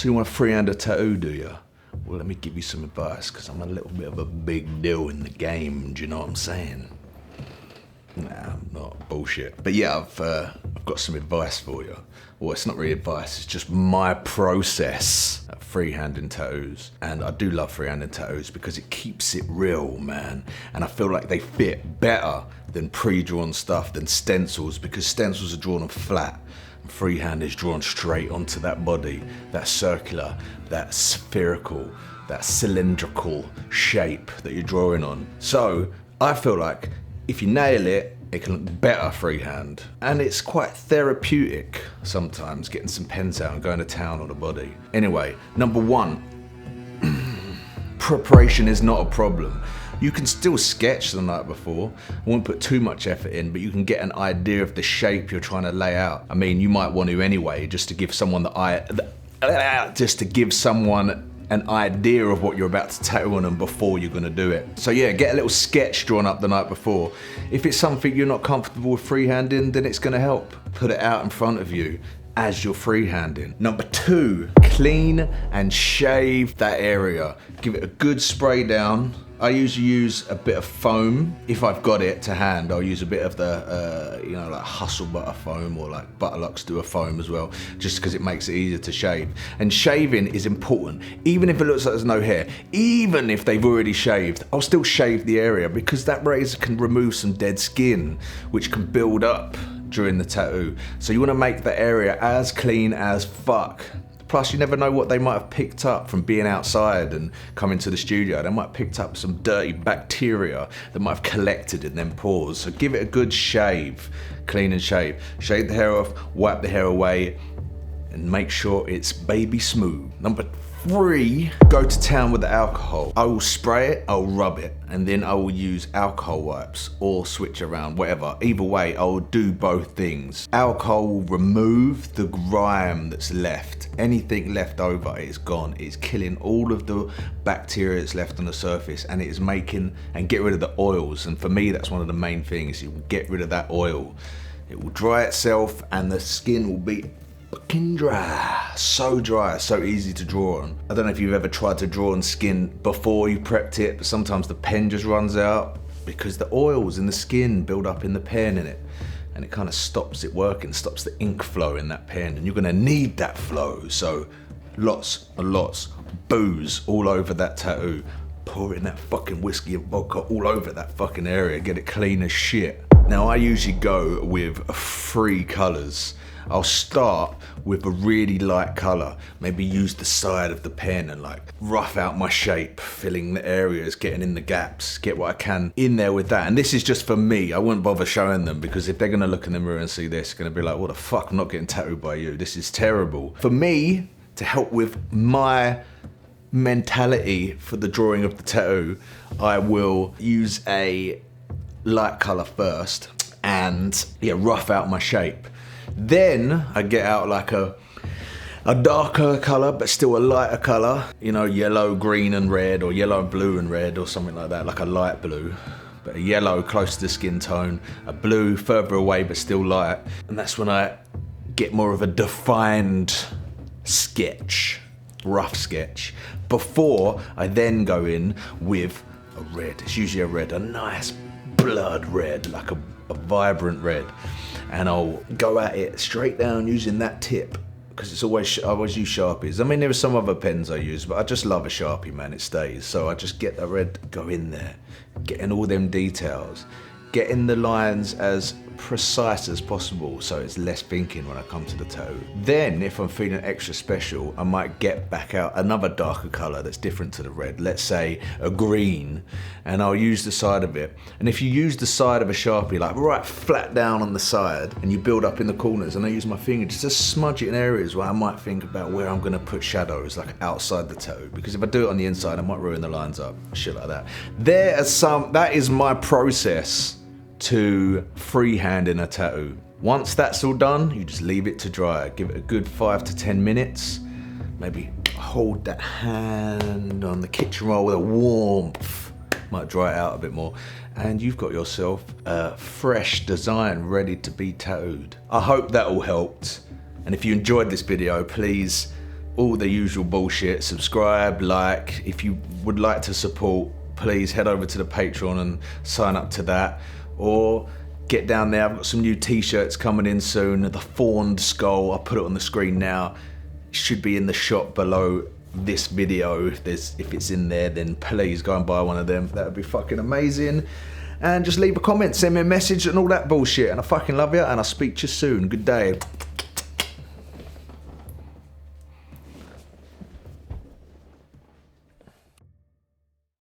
So you want to freehand a tattoo, do you? Well, let me give you some advice, because I'm a little bit of a big deal in the game, do you know what I'm saying? Nah, I'm not, bullshit. But yeah, I've got some advice for you. Well, it's not really advice, it's just my process at freehanding tattoos. And I do love freehanding tattoos because it keeps it real, man. And I feel like they fit better than pre-drawn stuff, than stencils, because stencils are drawn on flat. Freehand is drawn straight onto that body, that circular, that spherical, that cylindrical shape that you're drawing on. So I feel like if you nail it, it can look better freehand. And it's quite therapeutic sometimes, getting some pens out and going to town on a body. Anyway, number one, preparation is not a problem. You can still sketch the night before. I won't put too much effort in, but you can get an idea of the shape you're trying to lay out. I mean, you might want to anyway, just to give someone an idea of what you're about to tattoo on them before you're gonna do it. So yeah, get a little sketch drawn up the night before. If it's something you're not comfortable with freehanding, then it's gonna help. Put it out in front of you as you're freehanding. Number two, clean and shave that area. Give it a good spray down. I usually use a bit of foam. If I've got it to hand, I'll use a bit of the, like Hustle Butter foam, or like Butterlux do a foam as well, just because it makes it easier to shave. And shaving is important. Even if it looks like there's no hair, even if they've already shaved, I'll still shave the area, because that razor can remove some dead skin, which can build up during the tattoo. So you want to make the area as clean as fuck. Plus, you never know what they might have picked up from being outside and coming to the studio. They might have picked up some dirty bacteria that might have collected in them pores. So give it a good shave, clean and shave. Shave the hair off, wipe the hair away, and make sure it's baby smooth. Number three, go to town with the alcohol. I will spray it, I'll rub it, and then I will use alcohol wipes or switch around, whatever. Either way, I will do both things. Alcohol will remove the grime that's left. Anything left over is gone. It's killing all of the bacteria that's left on the surface, and it is making, and get rid of the oils. And for me, that's one of the main things. You will get rid of that oil. It will dry itself, and the skin will be fucking dry, so easy to draw on. I don't know if you've ever tried to draw on skin before you prepped it, but sometimes the pen just runs out because the oils in the skin build up in the pen in it, and it kind of stops it working, stops the ink flow in that pen, and you're gonna need that flow. So lots and lots of booze all over that tattoo. Pour in that fucking whiskey and vodka all over that fucking area, get it clean as shit. Now I usually go with 3 colors. I'll start with a really light color, maybe use the side of the pen and like rough out my shape, filling the areas, getting in the gaps, get what I can in there with that. And this is just for me. I wouldn't bother showing them, because if they're gonna look in the mirror and see this, they're gonna be like, what the fuck, I'm not getting tattooed by you. This is terrible. For me, to help with my mentality for the drawing of the tattoo, I will use a light color first and rough out my shape. Then I get out like a darker color, but still a lighter color, yellow, green and red, or yellow, blue and red, or something like that, like a light blue, but a yellow close to the skin tone, a blue further away but still light. And that's when I get more of a defined sketch, rough sketch, before I then go in with a red. It's usually a red, a nice blood red, like a vibrant red. And I'll go at it straight down using that tip, because I always use Sharpies. I mean, there are some other pens I use, but I just love a Sharpie, man, it stays. So I just get the red, go in there, getting all them details, getting the lines as precise as possible, so it's less thinking when I come to the tattoo. Then, if I'm feeling extra special, I might get back out another darker color that's different to the red, let's say a green, and I'll use the side of it. And if you use the side of a Sharpie, like right flat down on the side, and you build up in the corners, and I use my finger just to smudge it in areas where I might think about where I'm gonna put shadows, like outside the tattoo, because if I do it on the inside, I might ruin the lines up, shit like that. That is my process to freehanding a tattoo. Once that's all done, you just leave it to dry. Give it a good 5 to 10 minutes. Maybe hold that hand on the kitchen roll with a warmth. Might dry it out a bit more. And you've got yourself a fresh design ready to be tattooed. I hope that all helped. And if you enjoyed this video, please all the usual bullshit. Subscribe, like. If you would like to support, please head over to the Patreon and sign up to that. Or get down there, I've got some new t-shirts coming in soon. The fawned skull, I'll put it on the screen now. It should be in the shop below this video. If it's in there, then please go and buy one of them. That would be fucking amazing. And just leave a comment, send me a message and all that bullshit. And I fucking love you, and I'll speak to you soon. Good day.